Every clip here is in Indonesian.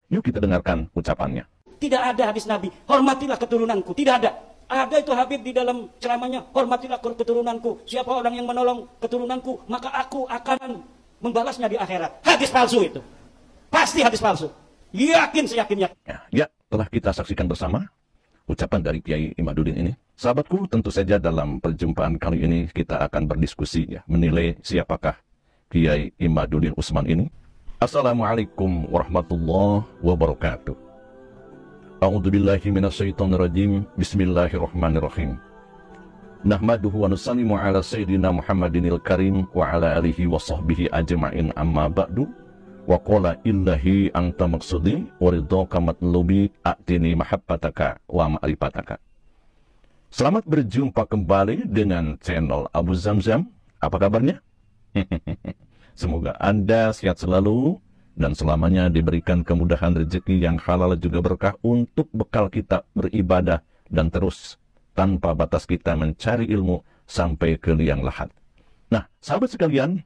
Yuk kita dengarkan ucapannya. Tidak ada hadis Nabi, hormatilah keturunanku. Tidak ada. Ada itu Habib di dalam ceramahnya, hormatilah keturunanku. Siapa orang yang menolong keturunanku, maka aku akan membalasnya di akhirat. Hadis palsu itu. Pasti hadis palsu. Yakin, seyakin-yakin. Ya, telah kita saksikan bersama ucapan dari Kiai Imaduddin ini. Sahabatku, tentu saja dalam perjumpaan kali ini kita akan berdiskusi ya, menilai siapakah Kiai Imaduddin Utsman ini. Assalamualaikum warahmatullahi wabarakatuh. A'udzubillahi minasyaitonirrajim. Bismillahirrahmanirrahim. Nahmaduhu wa nusallimu ala sayyidina Muhammadinil karim wa ala alihi wa sahbihi ajma'in amma ba'du. Wa qala illahi anta maksudi wa ridhaka matlubi a'tini mahabbataka wa ma'rifataka. Selamat berjumpa kembali dengan channel Abu Zamzam. Apa kabarnya? Semoga Anda sehat selalu dan selamanya diberikan kemudahan rezeki yang halal juga berkah untuk bekal kita beribadah dan terus tanpa batas kita mencari ilmu sampai ke liang lahat. Nah, sahabat sekalian,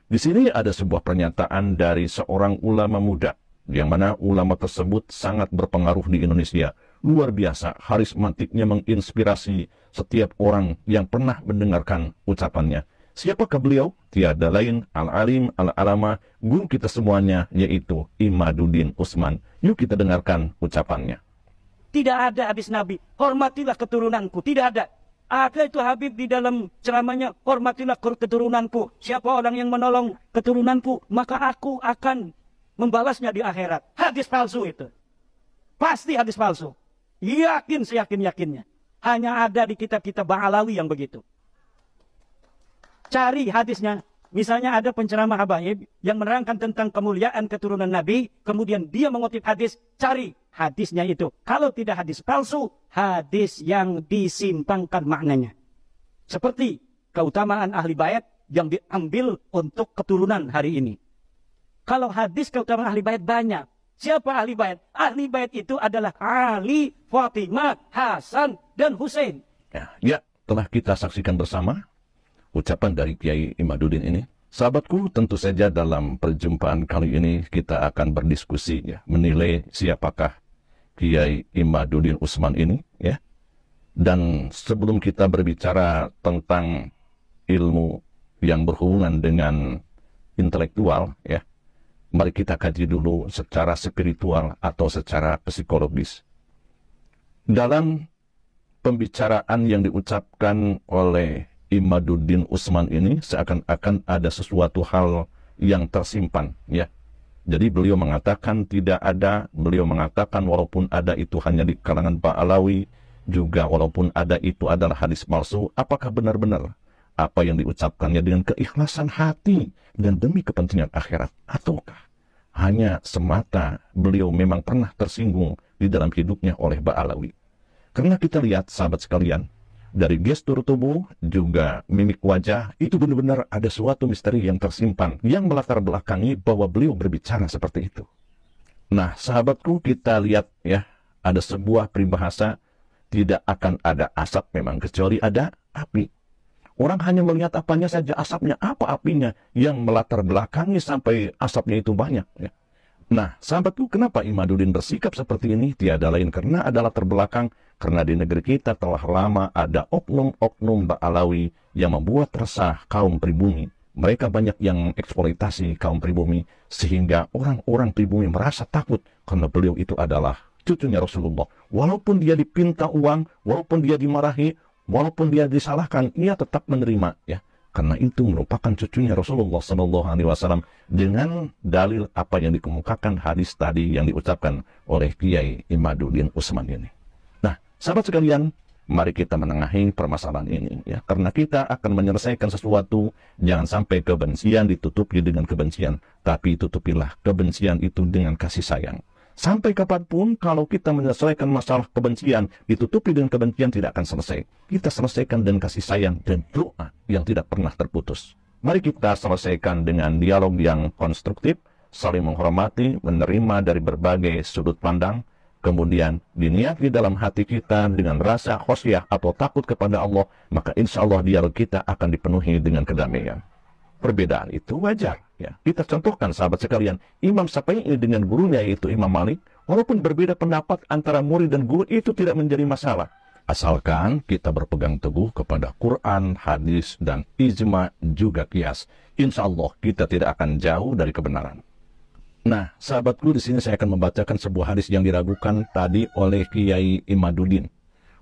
di sini ada sebuah pernyataan dari seorang ulama muda, yang mana ulama tersebut sangat berpengaruh di Indonesia. Luar biasa, karismatiknya menginspirasi setiap orang yang pernah mendengarkan ucapannya. Siapakah beliau? Tiada lain, al-alim, al-alama, guru kita semuanya, yaitu Imaduddin Utsman. Yuk kita dengarkan ucapannya. Tidak ada hadis Nabi, hormatilah keturunanku. Tidak ada. Ada itu Habib di dalam ceramahnya, hormatilah keturunanku. Siapa orang yang menolong keturunanku, maka aku akan membalasnya di akhirat. Hadis palsu itu. Pasti hadis palsu. Yakin, seyakin-yakinnya. Hanya ada di kitab-kitab Ba'alawi yang begitu. Cari hadisnya. Misalnya ada penceramah habaib yang menerangkan tentang kemuliaan keturunan Nabi, kemudian dia mengutip hadis, cari hadisnya itu. Kalau tidak hadis palsu, hadis yang disimpangkan maknanya. Seperti keutamaan ahli bait yang diambil untuk keturunan hari ini. Kalau hadis keutamaan ahli bait banyak. Siapa ahli bait? Ahli bait itu adalah Ali, Fatimah, Hasan, dan Hussein. Ya, telah kita saksikan bersama ucapan dari Kiai Imaduddin ini. Sahabatku, tentu saja dalam perjumpaan kali ini kita akan berdiskusi ya, menilai siapakah Kiai Imaduddin Utsman ini ya. Dan sebelum kita berbicara tentang ilmu yang berhubungan dengan intelektual ya, mari kita kaji dulu secara spiritual atau secara psikologis. Dalam pembicaraan yang diucapkan oleh Imaduddin Utsman ini seakan-akan ada sesuatu hal yang tersimpan ya. Jadi beliau mengatakan tidak ada, beliau mengatakan walaupun ada itu hanya di kalangan Ba'alawi, juga walaupun ada itu adalah hadis palsu. Apakah benar-benar apa yang diucapkannya dengan keikhlasan hati dan demi kepentingan akhirat, ataukah hanya semata beliau memang pernah tersinggung di dalam hidupnya oleh Ba'alawi? Karena kita lihat sahabat sekalian, dari gestur tubuh, juga mimik wajah, itu benar-benar ada suatu misteri yang tersimpan, yang melatar belakangi bahwa beliau berbicara seperti itu. Nah, sahabatku, kita lihat ya, ada sebuah peribahasa, tidak akan ada asap memang kecuali ada api. Orang hanya melihat apanya saja, asapnya apa apinya, yang melatar belakangi sampai asapnya itu banyak ya. Nah, sahabatku, kenapa Imaduddin bersikap seperti ini? Tiada lain karena adalah terbelakang, karena di negeri kita telah lama ada oknum-oknum Ba'alawi yang membuat resah kaum pribumi. Mereka banyak yang eksploitasi kaum pribumi, sehingga orang-orang pribumi merasa takut karena beliau itu adalah cucunya Rasulullah. Walaupun dia dipinta uang, walaupun dia dimarahi, walaupun dia disalahkan, ia tetap menerima ya. Karena itu merupakan cucunya Rasulullah SAW dengan dalil apa yang dikemukakan hadis tadi yang diucapkan oleh Kiai Imaduddin Utsman ini. Nah, sahabat sekalian, mari kita menengahi permasalahan ini ya. Karena kita akan menyelesaikan sesuatu, jangan sampai kebencian ditutupi dengan kebencian, tapi tutupilah kebencian itu dengan kasih sayang. Sampai kapanpun kalau kita menyelesaikan masalah kebencian, ditutupi dengan kebencian tidak akan selesai. Kita selesaikan dengan kasih sayang dan doa yang tidak pernah terputus. Mari kita selesaikan dengan dialog yang konstruktif, saling menghormati, menerima dari berbagai sudut pandang, kemudian diniati dalam hati kita dengan rasa khosyah atau takut kepada Allah, maka insya Allah dialog kita akan dipenuhi dengan kedamaian. perbedaan itu wajar. Ya, kita contohkan sahabat sekalian, Imam Syafi'i ini dengan gurunya yaitu Imam Malik, walaupun berbeda pendapat antara murid dan guru itu tidak menjadi masalah. Asalkan kita berpegang teguh kepada Quran, hadis, dan ijma juga qiyas. Insya Allah kita tidak akan jauh dari kebenaran. Nah, sahabatku, di sini saya akan membacakan sebuah hadis yang diragukan tadi oleh Kiai Imaduddin.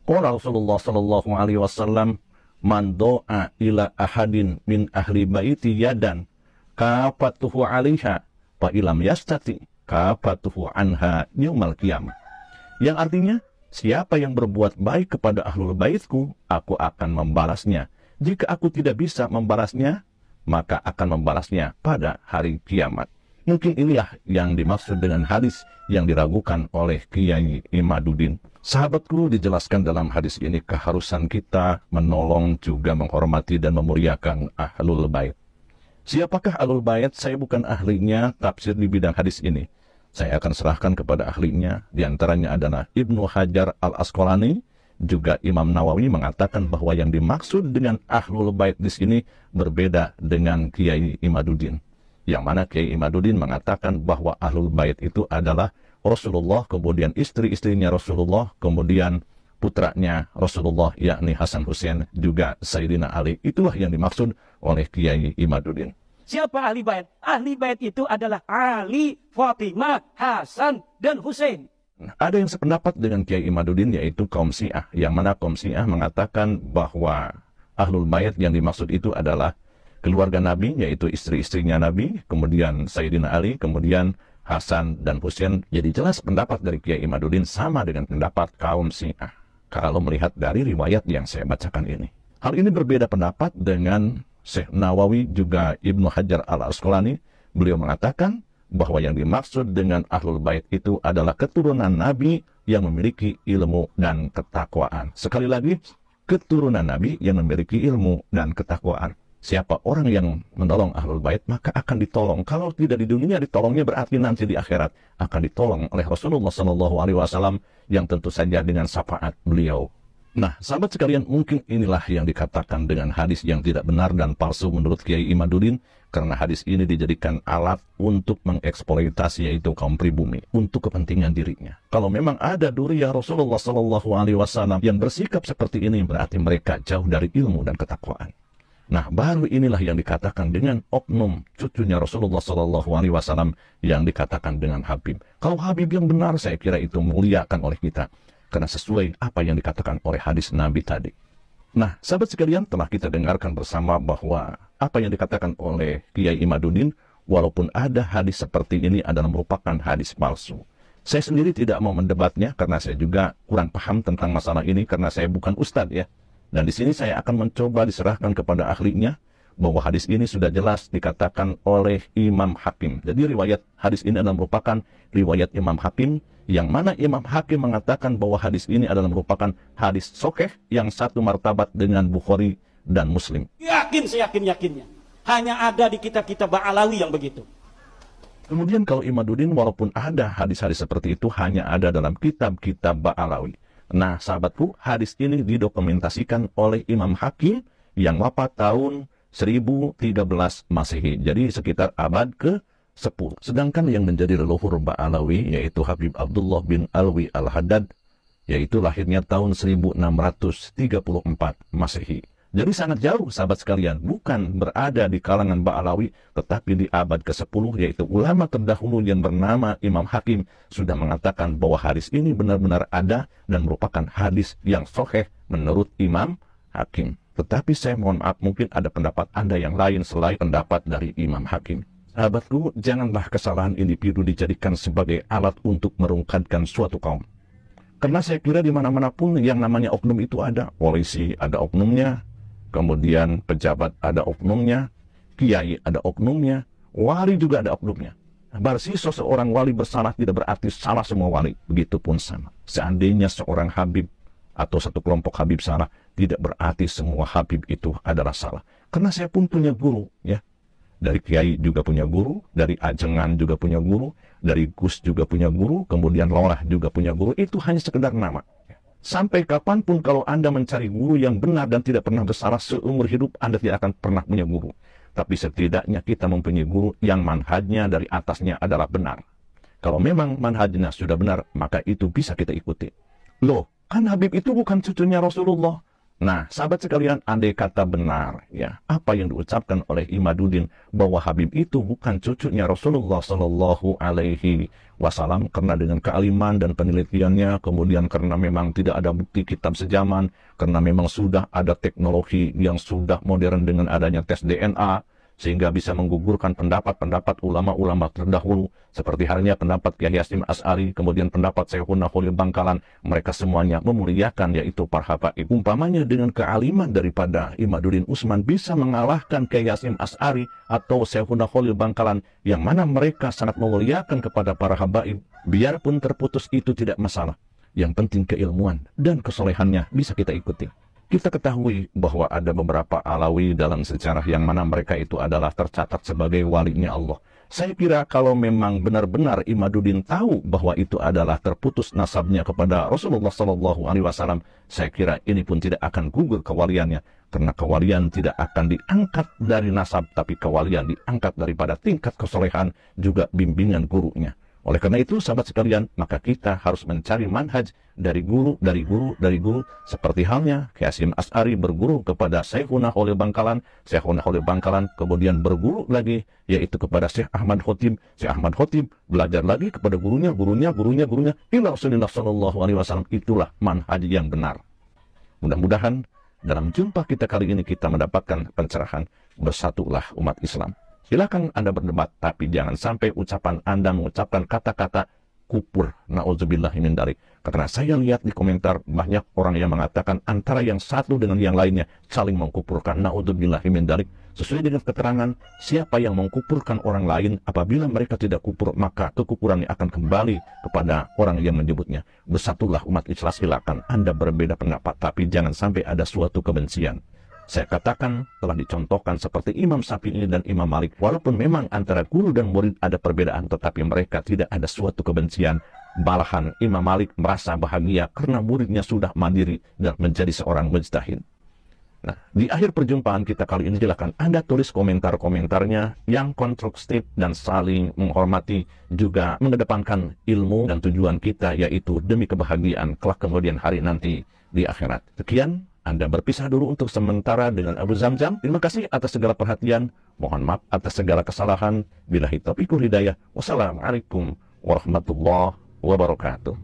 Qala Rasulullah sallallahu alaihi wasallam, "Man do'a ila ahadin min ahli baiti yadan kafatuhu 'alaiha fa ilam yastati kafatuhu anha yaumal qiyamah." Yang artinya, siapa yang berbuat baik kepada ahlul baitku, aku akan membalasnya. Jika aku tidak bisa membalasnya, maka akan membalasnya pada hari kiamat. Mungkin inilah yang dimaksud dengan hadis yang diragukan oleh Kiai Imaduddin. Sahabatku, dijelaskan dalam hadis ini keharusan kita menolong juga menghormati dan memuliakan ahlul bait. Siapakah ahlul bait? Saya bukan ahlinya tafsir di bidang hadis ini. Saya akan serahkan kepada ahlinya. Di antaranya adalah Ibnu Hajar al-Asqalani, juga Imam Nawawi mengatakan bahwa yang dimaksud dengan ahlul bait di sini berbeda dengan Kiai Imaduddin. Yang mana Kiai Imaduddin mengatakan bahwa ahlul bait itu adalah Rasulullah, kemudian istri-istrinya Rasulullah, kemudian putranya Rasulullah, yakni Hasan Hussein, juga Sayyidina Ali. Itulah yang dimaksud oleh Kiai Imaduddin. Siapa ahli bait? Ahli bait itu adalah Ali, Fatimah, Hasan, dan Hussein. Ada yang sependapat dengan Kiai Imaduddin, yaitu kaum Syiah, yang mana kaum Syiah mengatakan bahwa ahlul bait yang dimaksud itu adalah keluarga Nabi, yaitu istri-istrinya Nabi, kemudian Sayyidina Ali, kemudian Hasan dan Hussein. Jadi jelas pendapat dari Kiai Imaduddin sama dengan pendapat kaum Syiah kalau melihat dari riwayat yang saya bacakan ini. Hal ini berbeda pendapat dengan Syekh Nawawi, juga Ibnu Hajar al-Asqalani. Beliau mengatakan bahwa yang dimaksud dengan ahlul bait itu adalah keturunan Nabi yang memiliki ilmu dan ketakwaan. Sekali lagi, keturunan Nabi yang memiliki ilmu dan ketakwaan. Siapa orang yang menolong ahlul bait, maka akan ditolong. Kalau tidak di dunia ditolongnya, berarti nanti di akhirat akan ditolong oleh Rasulullah SAW, yang tentu saja dengan syafaat beliau. Nah, sahabat sekalian, mungkin inilah yang dikatakan dengan hadis yang tidak benar dan palsu menurut Kiai Imaduddin, karena hadis ini dijadikan alat untuk mengeksploitasi, yaitu kaum pribumi, untuk kepentingan dirinya. Kalau memang ada dzurriyyah Rasulullah SAW yang bersikap seperti ini, berarti mereka jauh dari ilmu dan ketakwaan. Nah, baru inilah yang dikatakan dengan oknum cucunya Rasulullah SAW yang dikatakan dengan Habib. Kalau Habib yang benar, saya kira itu muliakan oleh kita, karena sesuai apa yang dikatakan oleh hadis Nabi tadi. Nah, sahabat sekalian, telah kita dengarkan bersama bahwa apa yang dikatakan oleh Kiai Imaduddin, walaupun ada hadis seperti ini adalah merupakan hadis palsu. Saya sendiri tidak mau mendebatnya, karena saya juga kurang paham tentang masalah ini, karena saya bukan ustadz ya. Dan di sini saya akan mencoba diserahkan kepada ahlinya, bahwa hadis ini sudah jelas dikatakan oleh Imam Hakim. Jadi riwayat hadis ini adalah merupakan riwayat Imam Hakim, yang mana Imam Hakim mengatakan bahwa hadis ini adalah merupakan hadis sahih yang satu martabat dengan Bukhari dan Muslim. Yakin, seyakin-yakinnya. Hanya ada di kitab-kitab Ba'alawi yang begitu. Kemudian kalau Imaduddin, walaupun ada hadis-hadis seperti itu, hanya ada dalam kitab-kitab Ba'alawi. Nah, sahabatku, hadis ini didokumentasikan oleh Imam Hakim yang wafat tahun 1013 Masehi. Jadi sekitar abad ke-10. Sedangkan yang menjadi leluhur Ba'alawi, yaitu Habib Abdullah bin Alwi al-Haddad, yaitu lahirnya tahun 1634 Masehi. Jadi sangat jauh, sahabat sekalian, bukan berada di kalangan Ba'alawi, tetapi di abad ke-10, yaitu ulama terdahulu yang bernama Imam Hakim sudah mengatakan bahwa hadis ini benar-benar ada dan merupakan hadis yang sahih menurut Imam Hakim. Tetapi saya mohon maaf, mungkin ada pendapat Anda yang lain selain pendapat dari Imam Hakim. Sahabatku, janganlah kesalahan individu dijadikan sebagai alat untuk merungkatkan suatu kaum. Karena saya kira di mana-mana pun yang namanya oknum itu ada. Polisi ada oknumnya, kemudian pejabat ada oknumnya, kiai ada oknumnya, wali juga ada oknumnya. Berarti seseorang wali bersalah tidak berarti salah semua wali. Begitupun sama. Seandainya seorang habib atau satu kelompok habib salah, tidak berarti semua habib itu adalah salah. Karena saya pun punya guru, ya. Dari kiai juga punya guru, dari ajengan juga punya guru, dari Gus juga punya guru, kemudian Lolah juga punya guru. Itu hanya sekedar nama. Sampai kapanpun kalau Anda mencari guru yang benar dan tidak pernah bersalah seumur hidup, Anda tidak akan pernah punya guru. tapi setidaknya kita mempunyai guru yang manhajnya dari atasnya adalah benar. Kalau memang manhajnya sudah benar, maka itu bisa kita ikuti. Loh, kan Habib itu bukan cucunya Rasulullah. Nah, sahabat sekalian, andai kata benar, ya, apa yang diucapkan oleh Imaduddin bahwa Habib itu bukan cucunya Rasulullah Shallallahu Alaihi Wasallam, karena dengan kealiman dan penelitiannya, kemudian karena memang tidak ada bukti kitab sejaman, karena memang sudah ada teknologi yang sudah modern dengan adanya tes DNA, sehingga bisa menggugurkan pendapat-pendapat ulama-ulama terdahulu, seperti halnya pendapat Kyai Hasyim Asy'ari, kemudian pendapat Syekhuna Khalil Bangkalan. Mereka semuanya memuliakan, yaitu para habaib. Umpamanya dengan kealiman daripada Imaduddin Utsman bisa mengalahkan Kyai Hasyim Asy'ari atau Syekhuna Khalil Bangkalan, yang mana mereka sangat memuliakan kepada para habaib. Biarpun terputus itu tidak masalah. Yang penting keilmuan dan kesolehannya bisa kita ikuti. Kita ketahui bahwa ada beberapa alawi dalam sejarah yang mana mereka itu adalah tercatat sebagai walinya Allah. Saya kira kalau memang benar-benar Imaduddin tahu bahwa itu adalah terputus nasabnya kepada Rasulullah Shallallahu Alaihi Wasallam, saya kira ini pun tidak akan gugur kewaliannya, karena kewalian tidak akan diangkat dari nasab, tapi kewalian diangkat daripada tingkat kesolehan juga bimbingan gurunya. Oleh karena itu, sahabat sekalian, maka kita harus mencari manhaj dari guru, seperti halnya Kyai Hasyim Asy'ari berguru kepada Syekhuna Khalil Bangkalan, Syekhuna Khalil Bangkalan kemudian berguru lagi, yaitu kepada Syekh Ahmad Khotib, Syekh Ahmad Khotib belajar lagi kepada gurunya, ila Rasulullah Shallallahu Alaihi Wasallam. Itulah manhaj yang benar. Mudah-mudahan dalam jumpa kita kali ini kita mendapatkan pencerahan. Bersatulah umat Islam. Silakan Anda berdebat, tapi jangan sampai ucapan Anda mengucapkan kata-kata kufur. Na'udzubillahi min dzalik. Karena saya lihat di komentar banyak orang yang mengatakan antara yang satu dengan yang lainnya saling mengkufurkan. Na'udzubillahi min dzalik. Sesuai dengan keterangan, siapa yang mengkufurkan orang lain, apabila mereka tidak kufur, maka kekufurannya akan kembali kepada orang yang menyebutnya. Bersatulah umat Islam. Silakan Anda berbeda pendapat, tapi jangan sampai ada suatu kebencian. Saya katakan telah dicontohkan seperti Imam Syafi'i dan Imam Malik. Walaupun memang antara guru dan murid ada perbedaan, tetapi mereka tidak ada suatu kebencian. Malahan Imam Malik merasa bahagia karena muridnya sudah mandiri dan menjadi seorang mujtahid. Nah, di akhir perjumpaan kita kali ini, silakan Anda tulis komentar-komentarnya yang konstruktif dan saling menghormati, juga mengedepankan ilmu dan tujuan kita, yaitu demi kebahagiaan kelak kemudian hari nanti di akhirat. Sekian. Anda berpisah dulu untuk sementara dengan Abu Zamzam. Terima kasih atas segala perhatian. Mohon maaf atas segala kesalahan. Billahi taufiq wal hidayah. Wassalamualaikum warahmatullahi wabarakatuh.